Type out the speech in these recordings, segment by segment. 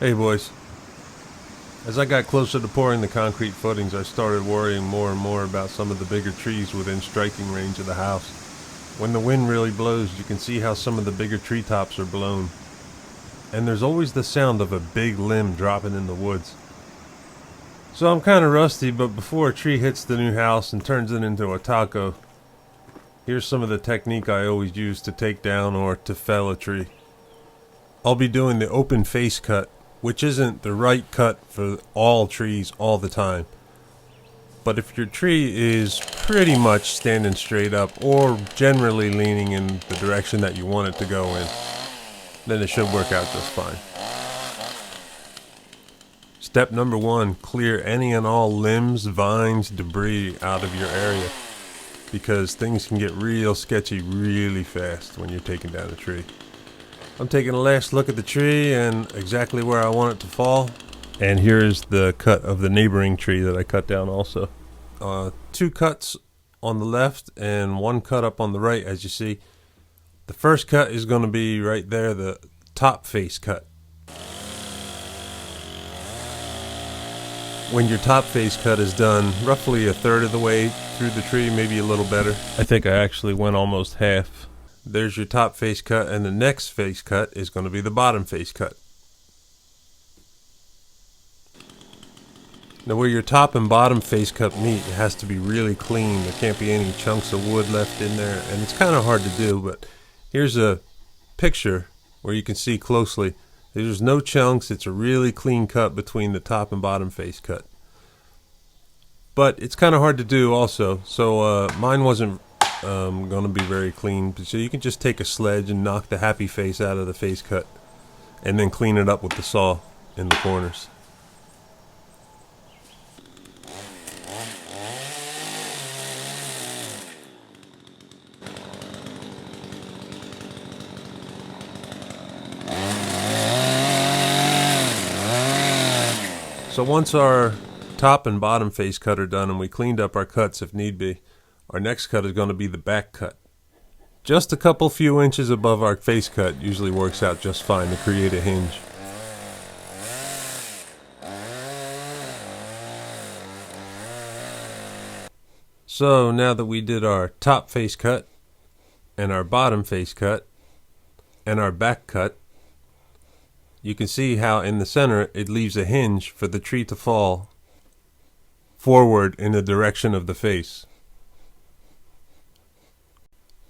Hey boys, as I got closer to pouring the concrete footings, I started worrying more and more about some of the bigger trees within striking range of the house. When the wind really blows, you can see how some of the bigger treetops are blown. And there's always the sound of a big limb dropping in the woods. So I'm kind of rusty, but before a tree hits the new house and turns it into a taco, here's some of the technique I always use to take down or to fell a tree. I'll be doing the open face cut, which isn't the right cut for all trees all the time. But if your tree is pretty much standing straight up or generally leaning in the direction that you want it to go in, then it should work out just fine. Step number 1, clear any and all limbs, vines, debris out of your area, because things can get real sketchy really fast when you're taking down a tree. I'm taking a last look at the tree and exactly where I want it to fall. And here's the cut of the neighboring tree that I cut down also. 2 cuts on the left and 1 cut up on the right, as you see. The first cut is going to be right there, the top face cut. When your top face cut is done, roughly 1/3 of the way through the tree, maybe a little better. I think I actually went almost half. There's your top face cut, and the next face cut is going to be the bottom face cut. Now where your top and bottom face cut meet, it has to be really clean. There can't be any chunks of wood left in there, and it's kind of hard to do, but here's a picture where you can see closely. There's no chunks. It's a really clean cut between the top and bottom face cut. But it's kind of hard to do also, so mine wasn't going to be very clean. So you can just take a sledge and knock the happy face out of the face cut and then clean it up with the saw in the corners. So once our top and bottom face cut are done and we cleaned up our cuts if need be, our next cut is going to be the back cut. Just a couple few inches above our face cut usually works out just fine to create a hinge. So now that we did our top face cut and our bottom face cut and our back cut, you can see how in the center it leaves a hinge for the tree to fall forward in the direction of the face.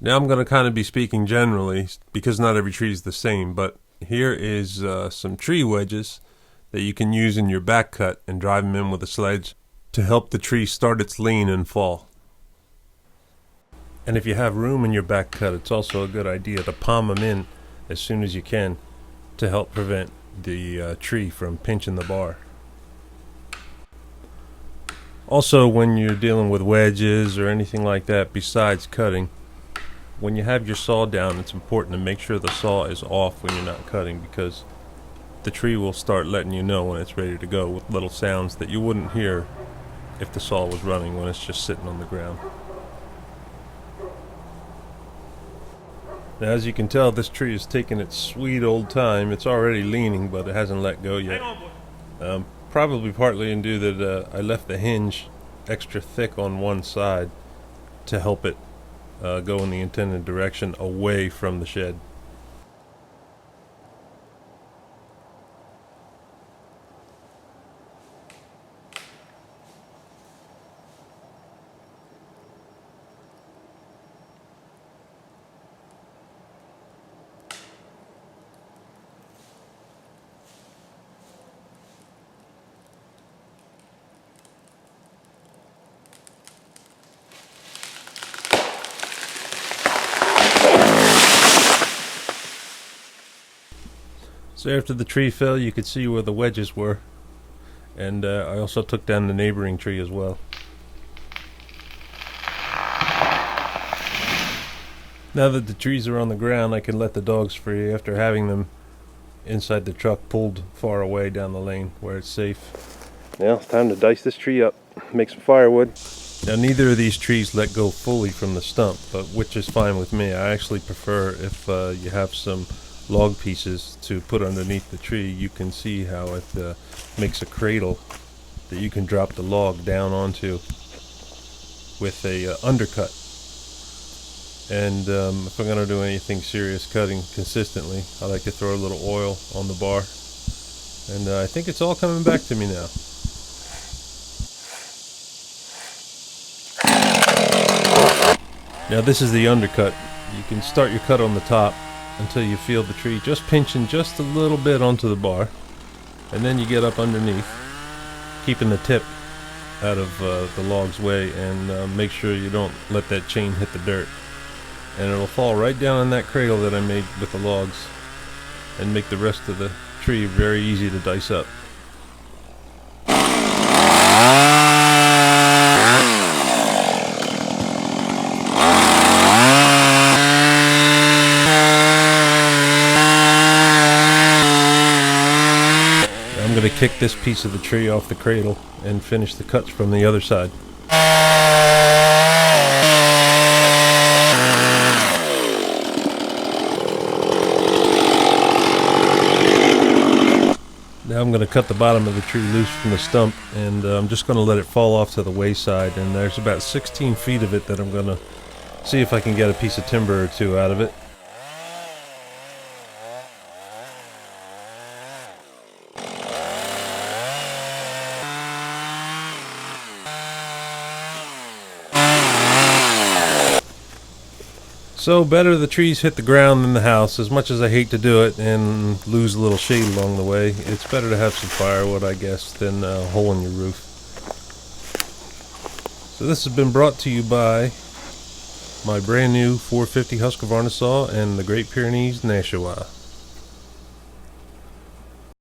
Now I'm going to kind of be speaking generally because not every tree is the same, but here is some tree wedges that you can use in your back cut and drive them in with a sledge to help the tree start its lean and fall. And if you have room in your back cut, it's also a good idea to palm them in as soon as you can to help prevent the tree from pinching the bar. Also, when you're dealing with wedges or anything like that besides cutting, when you have your saw down, it's important to make sure the saw is off when you're not cutting, because the tree will start letting you know when it's ready to go with little sounds that you wouldn't hear if the saw was running when it's just sitting on the ground. Now, as you can tell, this tree is taking its sweet old time. It's already leaning, but it hasn't let go yet. Probably partly due that I left the hinge extra thick on one side to help it go in the intended direction away from the shed. So after the tree fell, you could see where the wedges were, and I also took down the neighboring tree as well. Now that the trees are on the ground, I can let the dogs free after having them inside the truck pulled far away down the lane where it's safe. Now it's time to dice this tree up, make some firewood. Now neither of these trees let go fully from the stump, but which is fine with me. I actually prefer if you have some log pieces to put underneath the tree, you can see how it makes a cradle that you can drop the log down onto with a undercut. And if I'm going to do anything serious cutting consistently, I like to throw a little oil on the bar. And I think it's all coming back to me now. Now this is the undercut. You can start your cut on the top until you feel the tree just pinching just a little bit onto the bar. And then you get up underneath, keeping the tip out of the log's way, and make sure you don't let that chain hit the dirt. And it'll fall right down in that cradle that I made with the logs and make the rest of the tree very easy to dice up. I'm going to kick this piece of the tree off the cradle and finish the cuts from the other side. Now I'm going to cut the bottom of the tree loose from the stump, and I'm just going to let it fall off to the wayside, and there's about 16 feet of it that I'm going to see if I can get a piece of timber or two out of it. So better the trees hit the ground than the house. As much as I hate to do it and lose a little shade along the way, it's better to have some firewood, I guess, than a hole in your roof. So this has been brought to you by my brand new 450 Husqvarna saw and the Great Pyrenees Nashua.